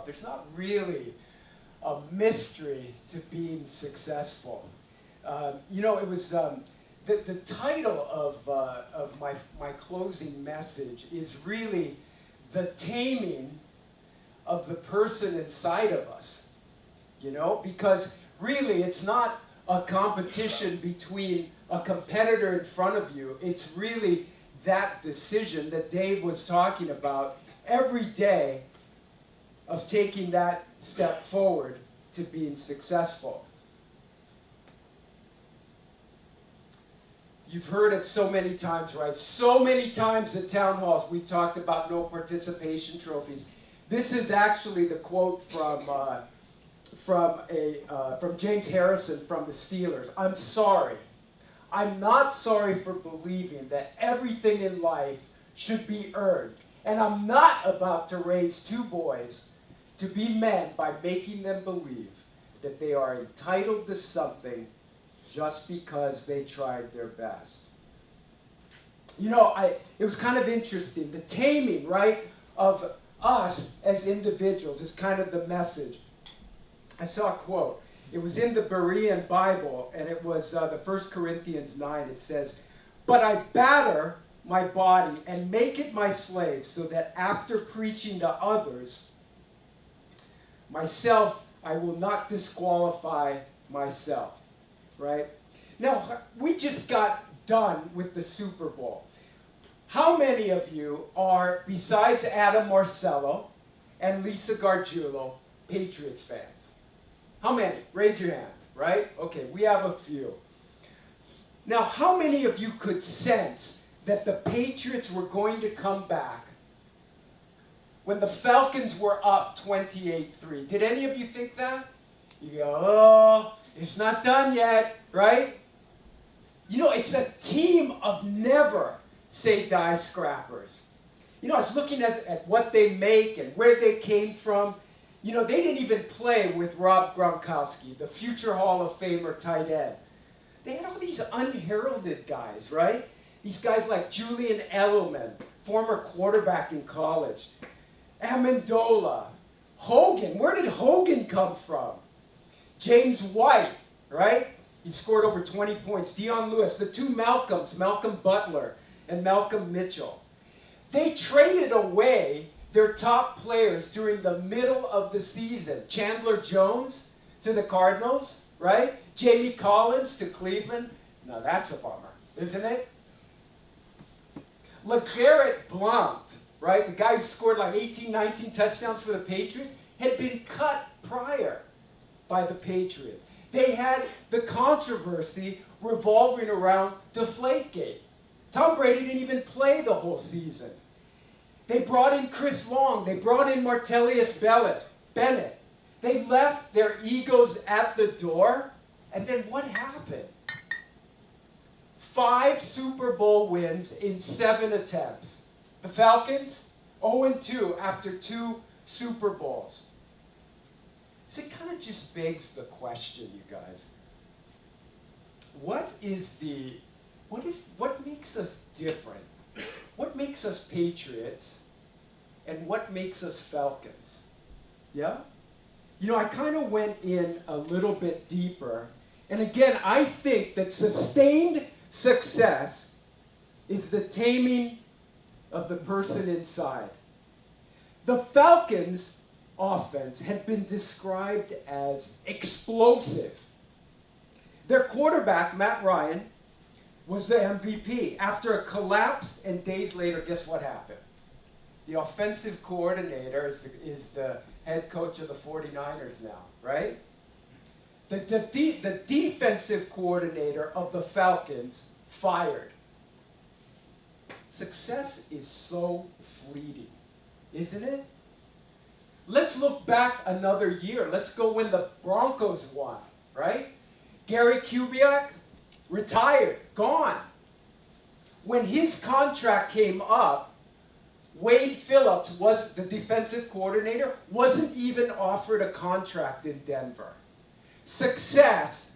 There's not really a mystery to being successful. It was the title of my closing message is really the taming of the person inside of us. Because really it's not a competition between a competitor in front of you. It's really that decision that Dave was talking about every day of taking that step forward to being successful. You've heard it so many times, right? So many times at town halls we've talked about no participation trophies. This is actually the quote from James Harrison from the Steelers. I'm sorry. I'm not sorry for believing that everything in life should be earned. And I'm not about to raise two boys to be men by making them believe that they are entitled to something just because they tried their best. It was kind of interesting. The taming, right, of us as individuals is kind of the message. I saw a quote. It was in the Berean Bible, and it was the 1 Corinthians 9. It says, "But I batter my body and make it my slave, so that after preaching to others, myself, I will not disqualify myself." Right? Now, we just got done with the Super Bowl. How many of you are, besides Adam Marcello and Lisa Gargiulo, Patriots fans? How many? Raise your hands, right? Okay, we have a few. Now, how many of you could sense that the Patriots were going to come back when the Falcons were up 28-3? Did any of you think that? You go, oh, it's not done yet, right? It's a team of never say die scrappers. I was looking at what they make and where they came from. They didn't even play with Rob Gronkowski, the future Hall of Famer tight end. They had all these unheralded guys, right? These guys like Julian Edelman, former quarterback in college. Amendola. Hogan. Where did Hogan come from? James White, right? He scored over 20 points. Deion Lewis. The two Malcolms, Malcolm Butler and Malcolm Mitchell. They traded away their top players during the middle of the season. Chandler Jones to the Cardinals, right? Jamie Collins to Cleveland. Now that's a bummer, isn't it? LeGarrette Blount, right? The guy who scored like 18, 19 touchdowns for the Patriots had been cut prior by the Patriots. They had the controversy revolving around Deflategate. Tom Brady didn't even play the whole season. They brought in Chris Long. They brought in Martellus Bennett. They left their egos at the door. And then what happened? 5 Super Bowl wins in 7 attempts. The Falcons, 0-2 after 2 Super Bowls. So it kind of just begs the question, you guys. What makes us different? What makes us Patriots? And what makes us Falcons? Yeah? I kind of went in a little bit deeper. And again, I think that sustained success is the taming of the person inside. The Falcons' offense had been described as explosive. Their quarterback, Matt Ryan, was the MVP. After a collapse, and days later, guess what happened? The offensive coordinator is the head coach of the 49ers now, right? The defensive coordinator of the Falcons fired. Success is so fleeting, isn't it? Let's look back another year. Let's go when the Broncos won, right? Gary Kubiak, retired, gone. When his contract came up, Wade Phillips, was the defensive coordinator, wasn't even offered a contract in Denver. Success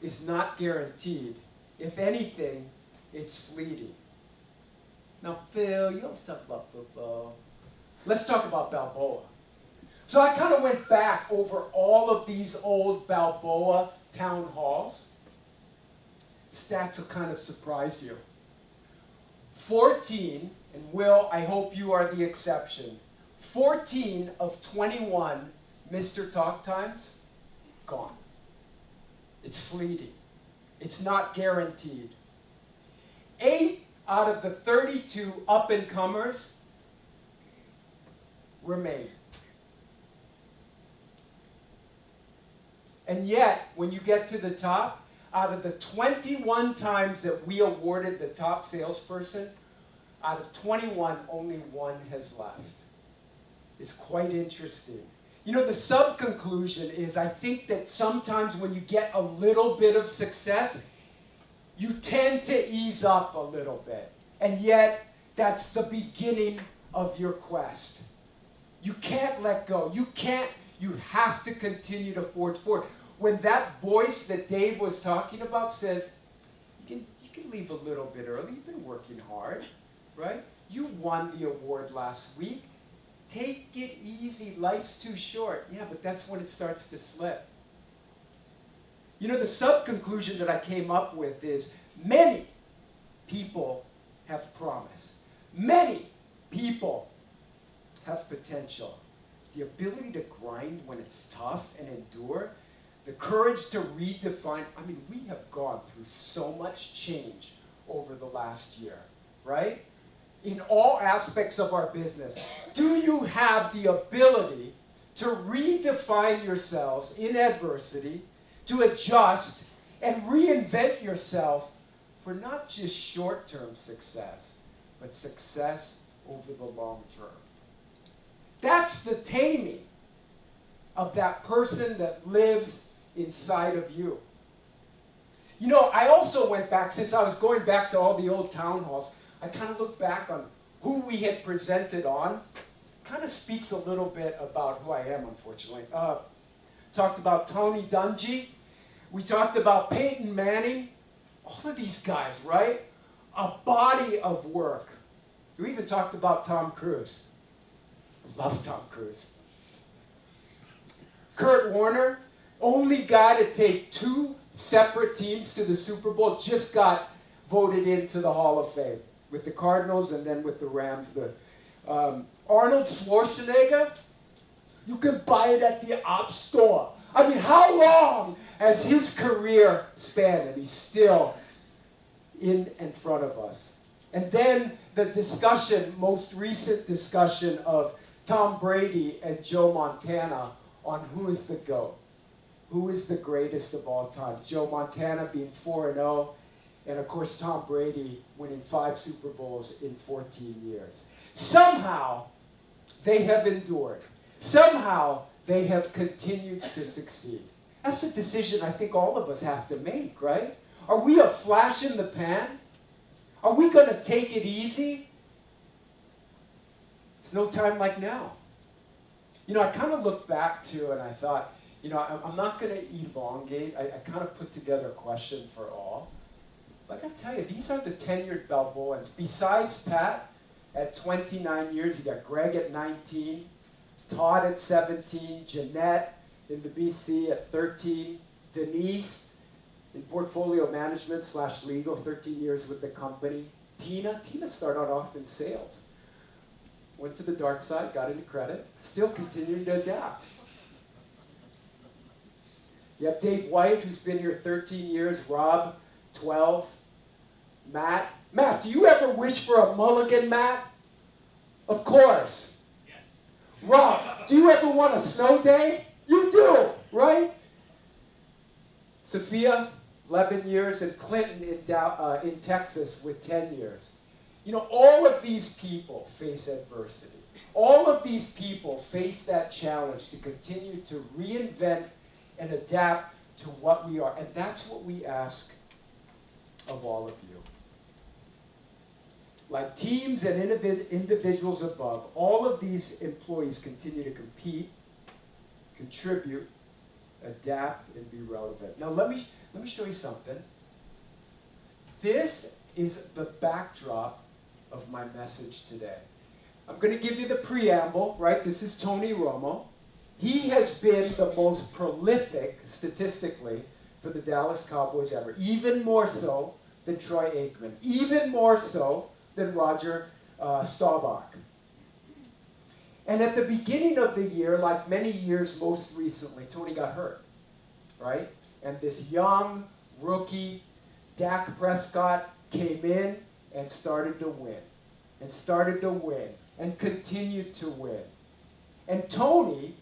is not guaranteed. If anything, it's fleeting. Now, Phil, you always talk about football. Let's talk about Balboa. So I kind of went back over all of these old Balboa town halls. Stats will kind of surprise you. 14, and Will, I hope you are the exception, 14 of 21 Mr. Talk Times, gone. It's fleeting. It's not guaranteed. 8 out of the 32 up-and-comers remain. And yet, when you get to the top, out of the 21 times that we awarded the top salesperson, out of 21, only 1 has left. It's quite interesting. You know, the sub-conclusion is I think that sometimes when you get a little bit of success, you tend to ease up a little bit. And yet, that's the beginning of your quest. You can't let go. You have to continue to forge forward. When that voice that Dave was talking about says, you can leave a little bit early, you've been working hard, right? You won the award last week. Take it easy, life's too short. Yeah, but that's when it starts to slip. You know, the sub-conclusion that I came up with is many people have promise. Many people have potential. The ability to grind when it's tough and endure. The courage to redefine. I mean, we have gone through so much change over the last year, right? In all aspects of our business. Do you have the ability to redefine yourselves in adversity, to adjust and reinvent yourself for not just short-term success, but success over the long term? That's the taming of that person that lives inside of you. You know, I also went back, since I was going back to all the old town halls, I kind of looked back on who we had presented on. Kind of speaks a little bit about who I am, unfortunately. Talked about Tony Dungy. We talked about Peyton Manning. All of these guys, right? A body of work. We even talked about Tom Cruise. I love Tom Cruise. Kurt Warner, only guy to take 2 separate teams to the Super Bowl, just got voted into the Hall of Fame with the Cardinals and then with the Rams. Arnold Schwarzenegger, you can buy it at the op store. I mean, how long has his career spanned? And he's still in front of us. And then the discussion, most recent discussion of Tom Brady and Joe Montana on who is the GOAT. Who is the greatest of all time? Joe Montana being 4-0, and of course Tom Brady winning 5 Super Bowls in 14 years. Somehow, they have endured. Somehow, they have continued to succeed. That's a decision I think all of us have to make, right? Are we a flash in the pan? Are we going to take it easy? It's no time like now. You know, I kind of looked back to and I thought, you know, I'm not going to elongate. I kind of put together a question for all. But I got to tell you, these are the tenured Balboans. Besides Pat, at 29 years, you got Greg at 19, Todd at 17, Jeanette in the BC at 13, Denise in portfolio management / legal, 13 years with the company. Tina started off in sales. Went to the dark side, got into credit, still continuing to adapt. You have Dave White, who's been here 13 years, Rob, 12, Matt. Matt, do you ever wish for a mulligan, Matt? Of course. Yes. Rob, do you ever want a snow day? You do, right? Sophia, 11 years, and Clinton in Texas with 10 years. You know, all of these people face adversity. All of these people face that challenge to continue to reinvent and adapt to what we are. And that's what we ask of all of you. Like teams and individuals above, all of these employees continue to compete, contribute, adapt, and be relevant. Now let me show you something. This is the backdrop of my message today. I'm going to give you the preamble, right? This is Tony Romo. He has been the most prolific, statistically, for the Dallas Cowboys ever. Even more so than Troy Aikman. Even more so than Roger Staubach. And at the beginning of the year, like many years most recently, Tony got hurt, right? And this young rookie, Dak Prescott, came in and started to win. And started to win. And continued to win. And Tony,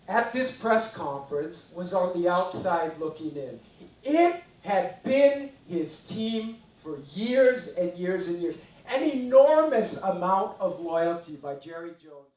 at this press conference, was on the outside looking in. It had been his team for years and years and years. An enormous amount of loyalty by Jerry Jones.